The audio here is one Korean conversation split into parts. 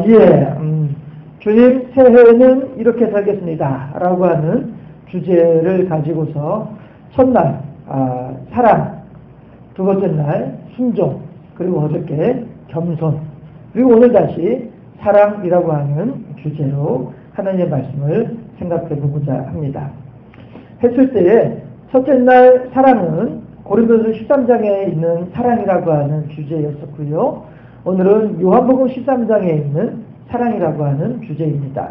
예, 주님 새해는 이렇게 살겠습니다 라고 하는 주제를 가지고서 첫날 사랑, 두 번째 날 순종, 그리고 어저께 겸손, 그리고 오늘 다시 사랑이라고 하는 주제로 하나님의 말씀을 생각해 보고자 합니다. 했을 때에 첫째 날 사랑은 고린도서 13장에 있는 사랑이라고 하는 주제였었고요. 오늘은 요한복음 13장에 있는 사랑이라고 하는 주제입니다.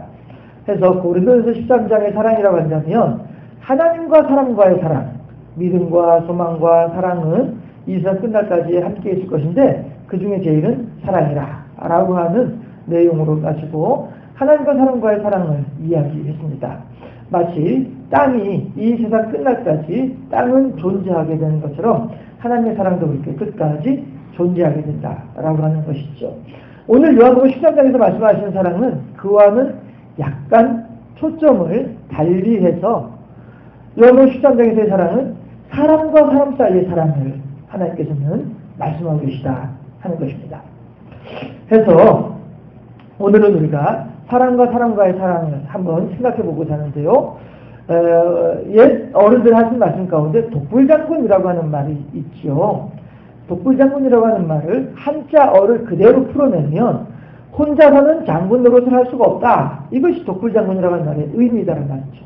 그래서 고린도서 13장의 사랑이라고 한다면 하나님과 사람과의 사랑, 믿음과 소망과 사랑은 이 세상 끝날까지 함께 있을 것인데 그 중에 제일은 사랑이라 라고 하는 내용으로 가지고 하나님과 사람과의 사랑을 이야기했습니다. 마치 땅이 이 세상 끝날까지 땅은 존재하게 되는 것처럼 하나님의 사랑도 그렇게 끝까지 존재하게 된다라고 하는 것이죠. 오늘 요한복음 13장에서 말씀하시는 사랑은 그와는 약간 초점을 달리해서 요한복음 13장에서의 사랑은 사람과 사람 사이의 사랑을 하나님께서는 말씀하고 계시다 하는 것입니다. 그래서 오늘은 우리가 사람과 사람과의 사랑을 한번 생각해 보고자 하는데요. 옛 어른들 하신 말씀 가운데 독불장군이라고 하는 말이 있죠. 독불장군이라고 하는 말을 한자어를 그대로 풀어내면 혼자서는 장군 노릇을 할 수가 없다. 이것이 독불장군이라고 하는 말의 의미다라는 말이죠.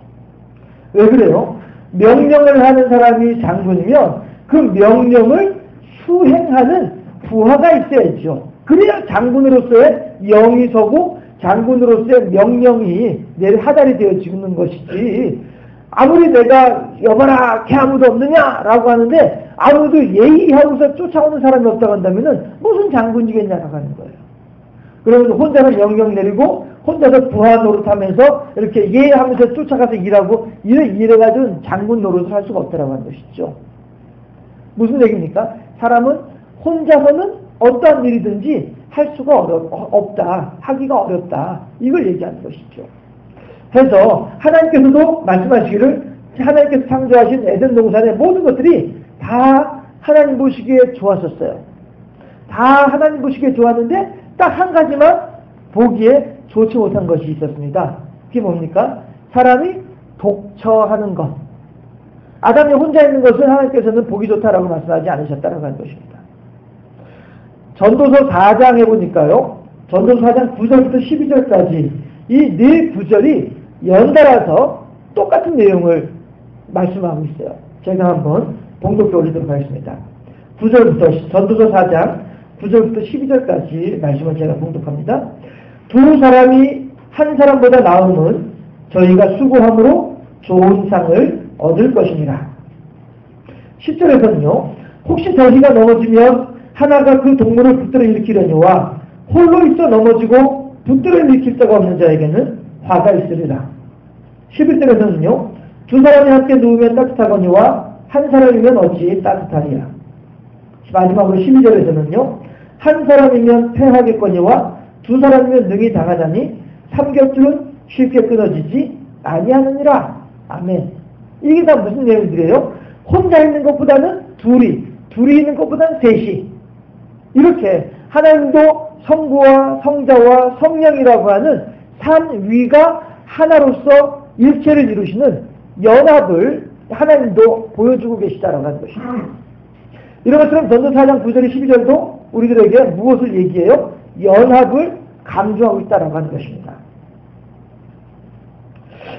왜 그래요? 명령을 하는 사람이 장군이면 그 명령을 수행하는 부하가 있어야죠. 그래야 장군으로서의 영이 서고 장군으로서의 명령이 하달이 되어지는 것이지, 아무리 내가 여봐라 걔 아무도 없느냐라고 하는데 아무도 예의하고서 쫓아오는 사람이 없다고 한다면 무슨 장군이겠냐라고 하는 거예요. 그러면 혼자서 명령 내리고 혼자서 부하 노릇하면서 이렇게 예하면서 쫓아가서 일하고 이래가지고 장군 노릇을 할 수가 없다라고 하는 것이죠. 무슨 얘기입니까? 사람은 혼자서는 어떠한 일이든지 할 수가 없다, 하기가 어렵다, 이걸 얘기하는 것이죠. 그래서 하나님께서도 말씀하시기를 하나님께서 창조하신 에덴 동산의 모든 것들이 다 하나님 보시기에 좋았었어요. 다 하나님 보시기에 좋았는데 딱 한 가지만 보기에 좋지 못한 것이 있었습니다. 그게 뭡니까? 사람이 독처하는 것. 아담이 혼자 있는 것을 하나님께서는 보기 좋다라고 말씀하지 않으셨다라고 하는 것입니다. 전도서 4장에 보니까요, 전도서 4장 9절부터 12절까지 이 네 구절이 연달아서 똑같은 내용을 말씀하고 있어요. 제가 한번 봉독해 올리도록 하겠습니다. 9절부터, 전도서 4장 9절부터 12절까지 말씀을 제가 봉독합니다. 두 사람이 한 사람보다 나음은 저희가 수고함으로 좋은 상을 얻을 것이니라. 10절에서는요, 혹시 저희가 넘어지면 하나가 그 동물을 붙들어 일으키려니와 홀로 있어 넘어지고 붙들어 일으킬 자가 없는 자에게는 화가 있으리라. 11절에서는요, 두 사람이 함께 누우면 따뜻하거니와 한 사람이면 어찌 따뜻하리라. 마지막으로 12절에서는요, 한 사람이면 패하겠거니와 두 사람이면 능히 당하자니 삼겹줄은 쉽게 끊어지지 아니하느니라. 아멘. 이게 다 무슨 내용들이에요? 혼자 있는 것보다는 둘이 있는 것보다는 셋이, 이렇게 하나님도 성부와 성자와 성령이라고 하는 삼위가 하나로서 일체를 이루시는 연합을 하나님도 보여주고 계시다라고 하는 것입니다. 이런 것처럼 전도 4장 9절 12절도 우리들에게 무엇을 얘기해요? 연합을 강조하고 있다라고 하는 것입니다.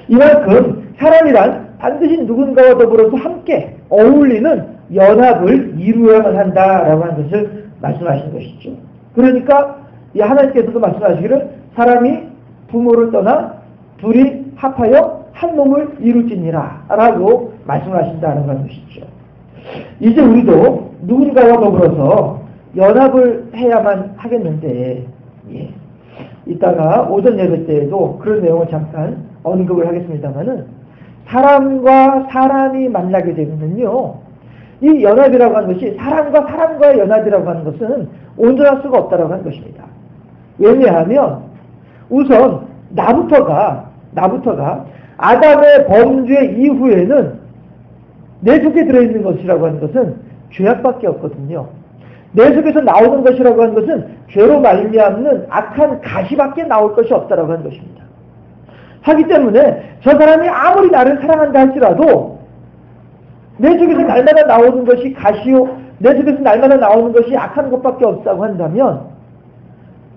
이만큼 사람이란 반드시 누군가와 더불어서 함께 어울리는 연합을 이루어야만 한다라고 하는 것을 말씀하시는 것이죠. 그러니까 이 하나님께서도 말씀하시기를 사람이 부모를 떠나 둘이 합하여 한 몸을 이룰지니라 라고 말씀하신다는 것이죠. 이제 우리도 누군가와 더불어서 연합을 해야만 하겠는데, 이따가 오전 예배 때에도 그런 내용을 잠깐 언급을 하겠습니다만은, 사람과 사람이 만나게 되면요, 이 연합이라고 하는 것이 사람과 사람과의 연합이라고 하는 것은 온전할 수가 없다라고 하는 것입니다. 왜냐하면 우선 나부터가 아담의 범죄 이후에는 내 속에 들어있는 것이라고 하는 것은 죄악밖에 없거든요. 내 속에서 나오는 것이라고 하는 것은 죄로 말미암는 악한 가시밖에 나올 것이 없다라고 하는 것입니다. 하기 때문에 저 사람이 아무리 나를 사랑한다 할지라도 내 속에서 날마다 나오는 것이 가시요, 내 속에서 날마다 나오는 것이 악한 것밖에 없다고 한다면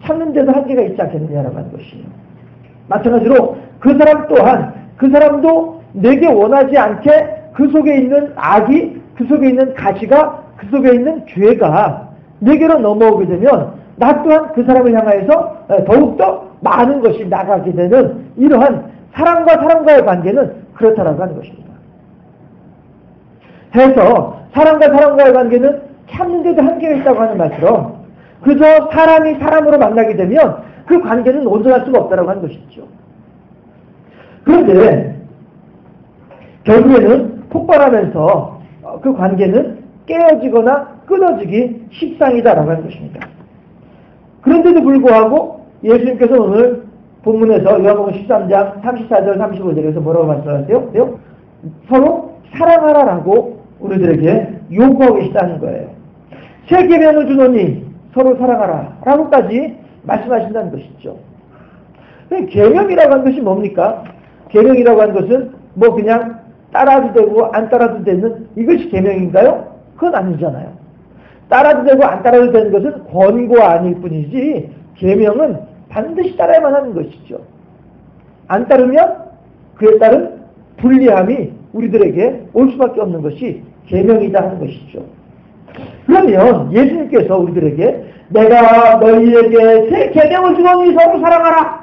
참는 데도 한계가 있지 않겠느냐라고 하는 것이에요. 마찬가지로 그 사람 또한, 그 사람도 내게 원하지 않게 그 속에 있는 악이, 그 속에 있는 가시가, 그 속에 있는 죄가 내게로 넘어오게 되면 나 또한 그 사람을 향하여서 더욱더 많은 것이 나가게 되는 이러한 사람과 사람과의 관계는 그렇다라고 하는 것입니다. 해서 사람과 사람과의 관계는 참는데도 한계가 있다고 하는 말처럼 그저 사람이 사람으로 만나게 되면 그 관계는 온전할 수가 없다라고 하는 것이죠. 그런데 결국에는 폭발하면서 그 관계는 깨어지거나 끊어지기 십상이다라고 하는 것입니다. 그런데도 불구하고 예수님께서 오늘 본문에서 요한복음 13장 34절 35절에서 뭐라고 말씀하세요? 서로 사랑하라라고 우리들에게 요구하고 계시다는 거예요. 새 계명을 주노니 서로 사랑하라 라고까지 말씀하신다는 것이죠. 계명이라고 하는 것이 뭡니까? 계명이라고 하는 것은 뭐 그냥 따라도 되고 안 따라도 되는 이것이 계명인가요? 그건 아니잖아요. 따라도 되고 안 따라도 되는 것은 권고가 아닐 뿐이지 계명은 반드시 따라야만 하는 것이죠. 안 따르면 그에 따른 불리함이 우리들에게 올 수밖에 없는 것이 계명이다 하는 것이죠. 그러면 예수님께서 우리들에게 내가 너희에게 새 계명을 주노니 서로 사랑하라.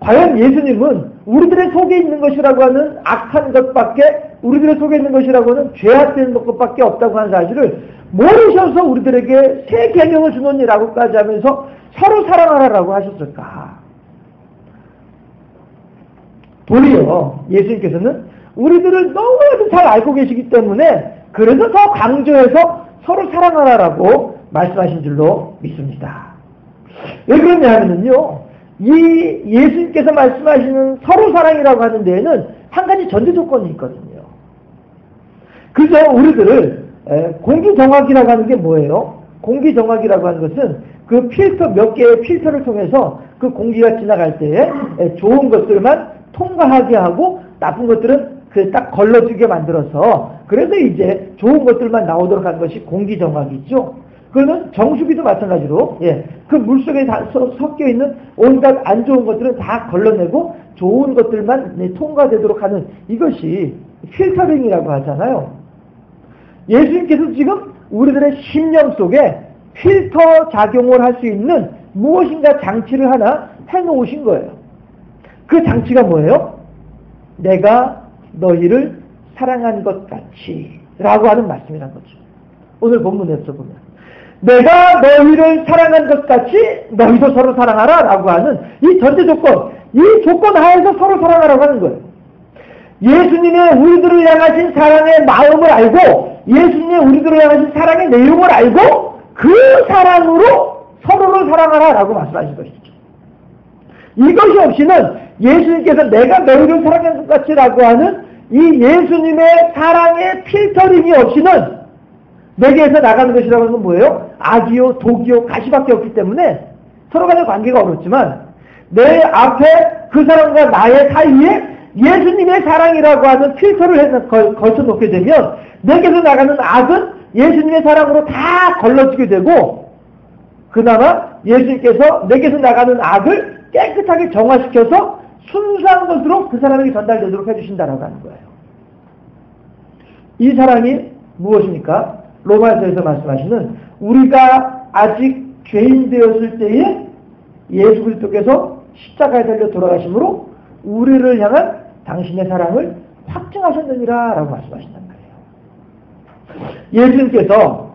과연 예수님은 우리들의 속에 있는 것이라고 하는 악한 것밖에, 우리들의 속에 있는 것이라고 하는 죄악된 것밖에 없다고 하는 사실을 모르셔서 우리들에게 새 계명을 주노니라고까지 하면서 서로 사랑하라라고 하셨을까? 도리어 예수님께서는 우리들을 너무나도 잘 알고 계시기 때문에 그래서 더 강조해서 서로 사랑하라라고 말씀하신 줄로 믿습니다. 왜 그러냐 하면요, 이 예수님께서 말씀하시는 서로 사랑이라고 하는 데에는 한 가지 전제 조건이 있거든요. 그래서 우리들을 공기정학이라고 하는 게 뭐예요? 공기정학이라고 하는 것은 그 필터, 몇 개의 필터를 통해서 그 공기가 지나갈 때에 좋은 것들만 통과하게 하고 나쁜 것들은 그 딱 걸러지게 만들어서 그래서 이제 좋은 것들만 나오도록 하는 것이 공기정학이죠. 그러면 정수기도 마찬가지로 그 물속에 다 섞여 있는 온갖 안 좋은 것들은 다 걸러내고 좋은 것들만 통과되도록 하는 이것이 필터링이라고 하잖아요. 예수님께서 지금 우리들의 심령 속에 필터 작용을 할 수 있는 무엇인가 장치를 하나 해놓으신 거예요. 그 장치가 뭐예요? 내가 너희를 사랑한 것 같이 라고 하는 말씀이란 거죠. 오늘 본문에서 보면 내가 너희를 사랑한 것 같이 너희도 서로 사랑하라 라고 하는 이 전제 조건, 이 조건 하에서 서로 사랑하라고 하는 거예요. 예수님의 우리들을 향하신 사랑의 마음을 알고 예수님의 우리들을 향하신 사랑의 내용을 알고 그 사랑으로 서로를 사랑하라 라고 말씀하신 것이죠. 이것이 없이는 예수님께서 내가 너희를 사랑한 것 같이 라고 하는 이 예수님의 사랑의 필터링이 없이는 내게에서 나가는 것이라고 하는 건 뭐예요? 악이요, 독이요, 가시밖에 없기 때문에 서로 간의 관계가 어렵지만 내 앞에 그 사람과 나의 사이에 예수님의 사랑이라고 하는 필터를 걸쳐놓게 되면 내게서 나가는 악은 예수님의 사랑으로 다 걸러지게 되고 그나마 예수님께서 내게서 나가는 악을 깨끗하게 정화시켜서 순수한 것으로 그 사람에게 전달되도록 해주신다라고 하는 거예요. 이 사랑이 무엇입니까? 로마서에서 말씀하시는 우리가 아직 죄인 되었을 때에 예수 그리스도께서 십자가에 달려 돌아가심으로 우리를 향한 당신의 사랑을 확증하셨느니라 라고 말씀하신단 말이에요. 예수님께서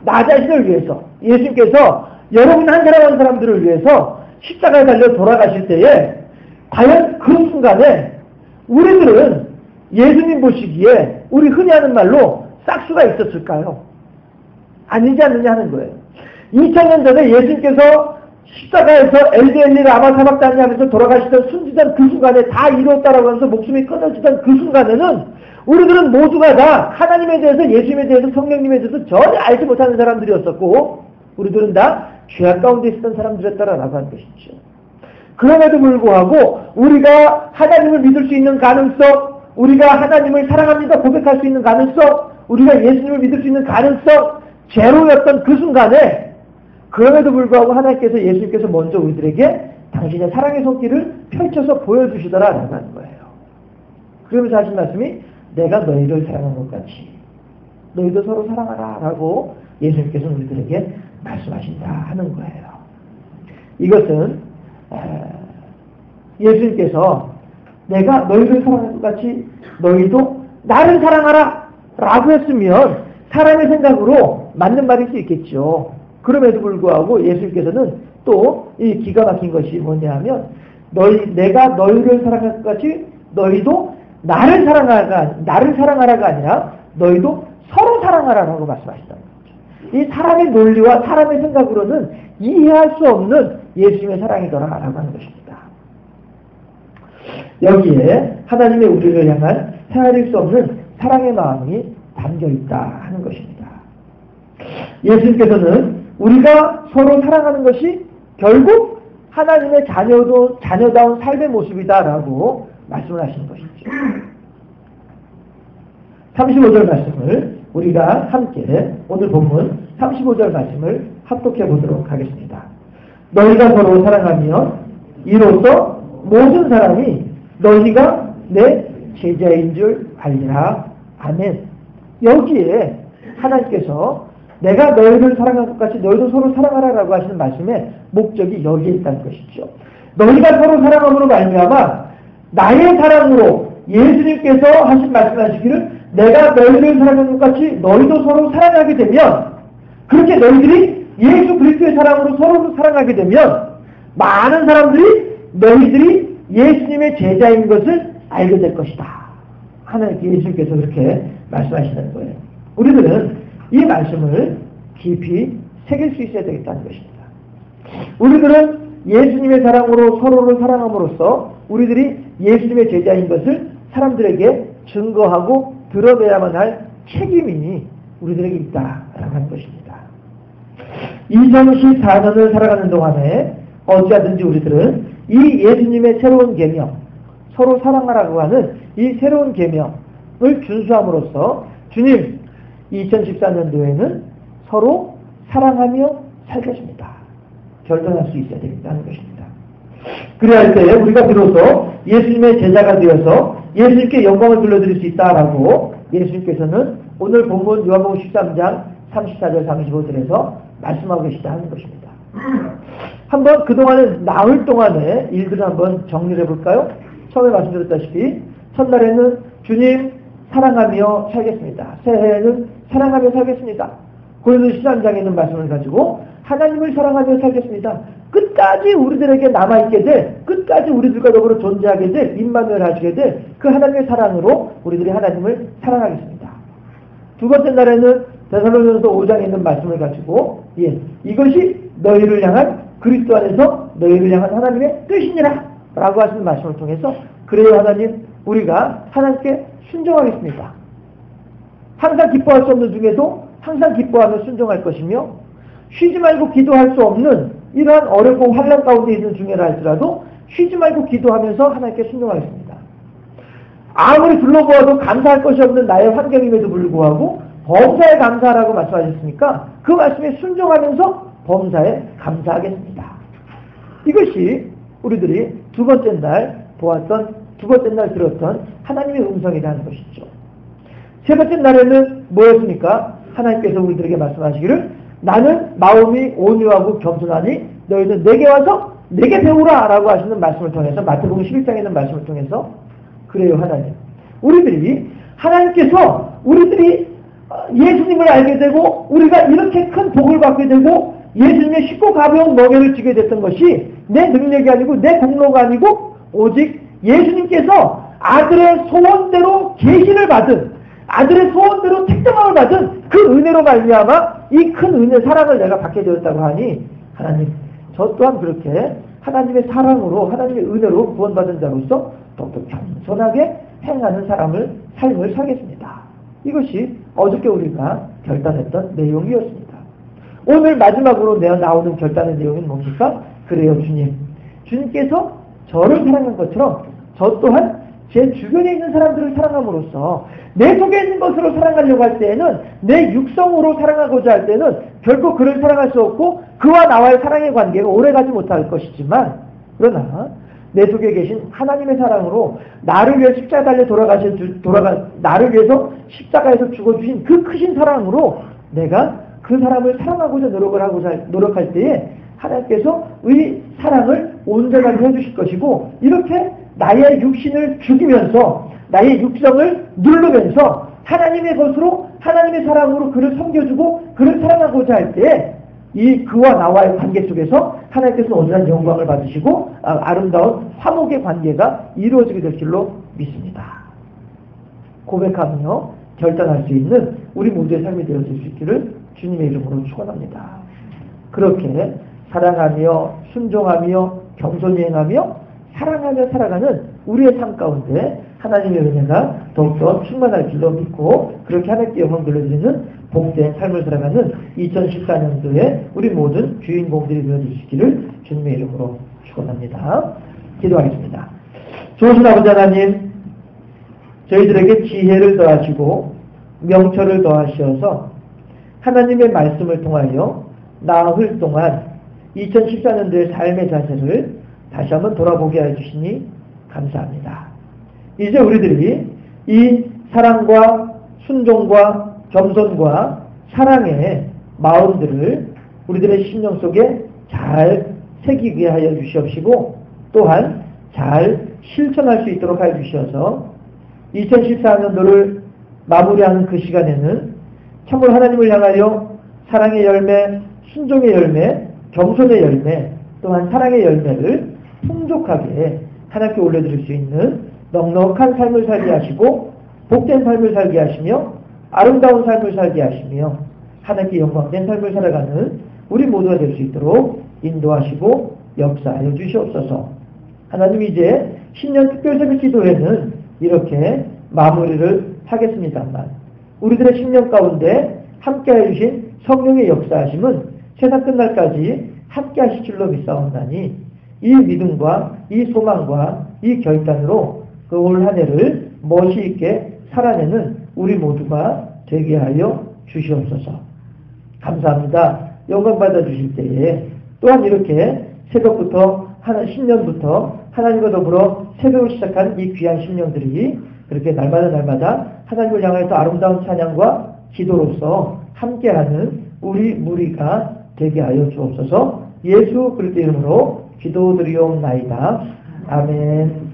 나 자신을 위해서, 예수님께서 여러분 한 사람 한 사람들을 위해서 십자가에 달려 돌아가실 때에 과연 그 순간에 우리들은 예수님 보시기에 우리 흔히 하는 말로 싹수가 있었을까요? 아니지 않느냐 하는 거예요. 2000년 전에 예수님께서 십자가에서 엘리엘리 라마 사박다니 하면서 돌아가시던 순지전 그 순간에 다 이루었다라고 하면서 목숨이 끊어지던 그 순간에는 우리들은 모두가 다 하나님에 대해서, 예수님에 대해서, 성령님에 대해서 전혀 알지 못하는 사람들이었었고, 우리들은 다 죄악 가운데 있었던 사람들이었다라고 하는 것이죠. 그럼에도 불구하고 우리가 하나님을 믿을 수 있는 가능성, 우리가 하나님을 사랑합니다 고백할 수 있는 가능성, 우리가 예수님을 믿을 수 있는 가능성, 제로였던 그 순간에, 그럼에도 불구하고 하나님께서, 예수님께서 먼저 우리들에게 당신의 사랑의 손길을 펼쳐서 보여주시더라라고 하는 거예요. 그러면서 하신 말씀이 내가 너희를 사랑한 것 같이 너희도 서로 사랑하라 라고 예수님께서 우리들에게 말씀하신다 하는 거예요. 이것은 예수님께서 내가 너희를 사랑한 것 같이 너희도 나를 사랑하라 라고 했으면 사람의 생각으로 맞는 말일 수 있겠죠. 그럼에도 불구하고 예수님께서는 또 이 기가 막힌 것이 뭐냐 하면 내가 너희를 사랑할 것 같이 너희도 나를 사랑하라가 아니라 너희도 서로 사랑하라라고 말씀하신다는 거죠. 이 사람의 논리와 사람의 생각으로는 이해할 수 없는 예수님의 사랑이더라라고 하는 것입니다. 여기에 하나님의 우리를 향한 헤아릴 수 없는 사랑의 마음이 담겨있다 하는 것입니다. 예수님께서는 우리가 서로 사랑하는 것이 결국 하나님의 자녀다운 삶의 모습이다라고 말씀을 하시는 것이죠. 35절 말씀을 우리가 함께 오늘 본문 35절 말씀을 합독해 보도록 하겠습니다. 너희가 서로 사랑하며 이로써 모든 사람이 너희가 내 제자인 줄 알리라. 아멘. 여기에 하나님께서 내가 너희를 사랑한 것 같이 너희도 서로 사랑하라라고 하시는 말씀의 목적이 여기에 있다는 것이죠. 너희가 서로 사랑함으로 말미암아 나의 사랑으로 예수님께서 하신 말씀하시기를 내가 너희를 사랑한 것 같이 너희도 서로 사랑하게 되면, 그렇게 너희들이 예수 그리스도의 사랑으로 서로 사랑하게 되면 많은 사람들이 너희들이 예수님의 제자인 것을 알게 될 것이다. 하나님 예수님께서 그렇게 말씀하시는 거예요. 우리들은 이 말씀을 깊이 새길 수 있어야 되겠다는 것입니다. 우리들은 예수님의 사랑으로 서로를 사랑함으로써 우리들이 예수님의 제자인 것을 사람들에게 증거하고 드러내야만 할 책임이 우리들에게 있다라고 하는 것입니다. 2014년을 살아가는 동안에 어찌하든지 우리들은 이 예수님의 새로운 계명, 서로 사랑하라고 하는 이 새로운 계명을 준수함으로써 주님 2014년도에는 서로 사랑하며 살겠습니다. 결정할 수 있어야 되겠다는 것입니다. 그래야 할 때 우리가 비로소 예수님의 제자가 되어서 예수님께 영광을 돌려드릴 수 있다라고 예수님께서는 오늘 본문 요한복음 13장 34절 35절에서 말씀하고 계시다 하는 것입니다. 한번 그동안에 나흘 동안의 일들을 한번 정리를 해볼까요? 처음에 말씀드렸다시피 첫날에는 주님 사랑하며 살겠습니다. 새해에는 사랑하며 살겠습니다. 고린도 13장에 있는 말씀을 가지고 하나님을 사랑하며 살겠습니다. 끝까지 우리들에게 남아있게 될, 끝까지 우리들과 더불어 존재하게 될, 임마누엘 하시게 될 그 하나님의 사랑으로 우리들이 하나님을 사랑하겠습니다. 두 번째 날에는 데살로니가서 5장에 있는 말씀을 가지고 이것이 너희를 향한 그리스도 안에서 너희를 향한 하나님의 뜻이니라 라고 하시는 말씀을 통해서 그래요 하나님, 우리가 하나님께 순종하겠습니다. 항상 기뻐할 수 없는 중에도 항상 기뻐하며 순종할 것이며 쉬지 말고 기도할 수 없는 이러한 어렵고 환난 가운데 있는 중에라 할지라도 쉬지 말고 기도하면서 하나님께 순종하겠습니다. 아무리 둘러보아도 감사할 것이 없는 나의 환경임에도 불구하고 범사에 감사하라고 말씀하셨으니까 그 말씀에 순종하면서 범사에 감사하겠습니다. 이것이 우리들이 두 번째 날 보았던, 두 번째 날 들었던 하나님의 음성이라는 것이죠. 세 번째 날에는 뭐였습니까? 하나님께서 우리들에게 말씀하시기를 나는 마음이 온유하고 겸손하니 너희는 내게 와서 내게 배우라 라고 하시는 말씀을 통해서 마태복음 11장에 있는 말씀을 통해서 그래요 하나님, 우리들이 하나님께서 우리들이 예수님을 알게 되고 우리가 이렇게 큰 복을 받게 되고 예수님의 쉽고 가벼운 멍에를 쥐게 됐던 것이 내 능력이 아니고 내 공로가 아니고 오직 예수님께서 아들의 소원대로 계시를 받은, 아들의 소원대로 택정함을 받은 그 은혜로 말미암아 이 큰 은혜 사랑을 내가 받게 되었다고 하니 하나님, 저 또한 그렇게 하나님의 사랑으로 하나님의 은혜로 구원받은 자로서 더욱더 겸손하게 행하는 사람을 삶을 살겠습니다. 이것이 어저께 우리가 결단했던 내용이었습니다. 오늘 마지막으로 나오는 결단의 내용은 뭡니까? 그래요, 주님. 주님께서 저를 사랑한 것처럼 저 또한 제 주변에 있는 사람들을 사랑함으로써 내 속에 있는 것으로 사랑하려고 할 때에는 내 육성으로 사랑하고자 할 때는 결코 그를 사랑할 수 없고 그와 나와의 사랑의 관계가 오래가지 못할 것이지만 그러나 내 속에 계신 하나님의 사랑으로 나를 위해 십자가에 달려 나를 위해서 십자가에서 죽어주신 그 크신 사랑으로 내가 그 사람을 사랑하고자 노력할 때에 하나님께서 의 사랑을 온전하게 해주실 것이고 이렇게 나의 육신을 죽이면서 나의 육성을 누르면서 하나님의 것으로 하나님의 사랑으로 그를 섬겨주고 그를 사랑하고자 할 때에 이 그와 나와의 관계 속에서 하나님께서는 온전한 영광을 받으시고 아름다운 화목의 관계가 이루어지게 될 줄로 믿습니다. 고백하며 결단할 수 있는 우리 모두의 삶이 되어질 수 있기를 주님의 이름으로 축원합니다. 그렇게 사랑하며 순종하며 겸손히 행하며 사랑하며 살아가는 우리의 삶 가운데 하나님의 은혜가 더욱더 충만할 줄로 믿고 그렇게 하나님께 영광 돌려드리는 복된 삶을 살아가는 2014년도에 우리 모든 주인공들이 되어주시기를 주님의 이름으로 축원합니다. 기도하겠습니다. 좋으신 아버지 하나님, 저희들에게 지혜를 더하시고 명철을 더하셔서 하나님의 말씀을 통하여 나흘 동안 2014년도의 삶의 자세를 다시 한번 돌아보게 해주시니 감사합니다. 이제 우리들이 이 사랑과 순종과 겸손과 사랑의 마음들을 우리들의 심령 속에 잘 새기게 하여 주시옵시고 또한 잘 실천할 수 있도록 하여 주셔서 2014년도를 마무리하는 그 시간에는 참으로 하나님을 향하여 사랑의 열매, 순종의 열매, 겸손의 열매, 또한 사랑의 열매를 풍족하게 하나님께 올려드릴 수 있는 넉넉한 삶을 살게 하시고 복된 삶을 살게 하시며 아름다운 삶을 살게 하시며 하나님께 영광된 삶을 살아가는 우리 모두가 될 수 있도록 인도하시고 역사하여 주시옵소서. 하나님 이제 신년 특별세배 기도회는 이렇게 마무리를 하겠습니다만 우리들의 신년 가운데 함께해 주신 성령의 역사하심은 세상 끝날까지 함께하실 줄로 믿사옵나니 이 믿음과 이 소망과 이 결단으로 그 올 한 해를 멋이 있게 살아내는 우리 모두가 되게 하여 주시옵소서. 감사합니다. 영광 받아 주실 때에 또한 이렇게 새벽부터 신년부터 하나님과 더불어 새벽을 시작한 이 귀한 심령들이 그렇게 날마다 하나님을 향해서 아름다운 찬양과 기도로서 함께하는 우리 무리가 되게 하여 주옵소서. 예수 그리스도 이름으로 기도드리옵나이다. 아멘.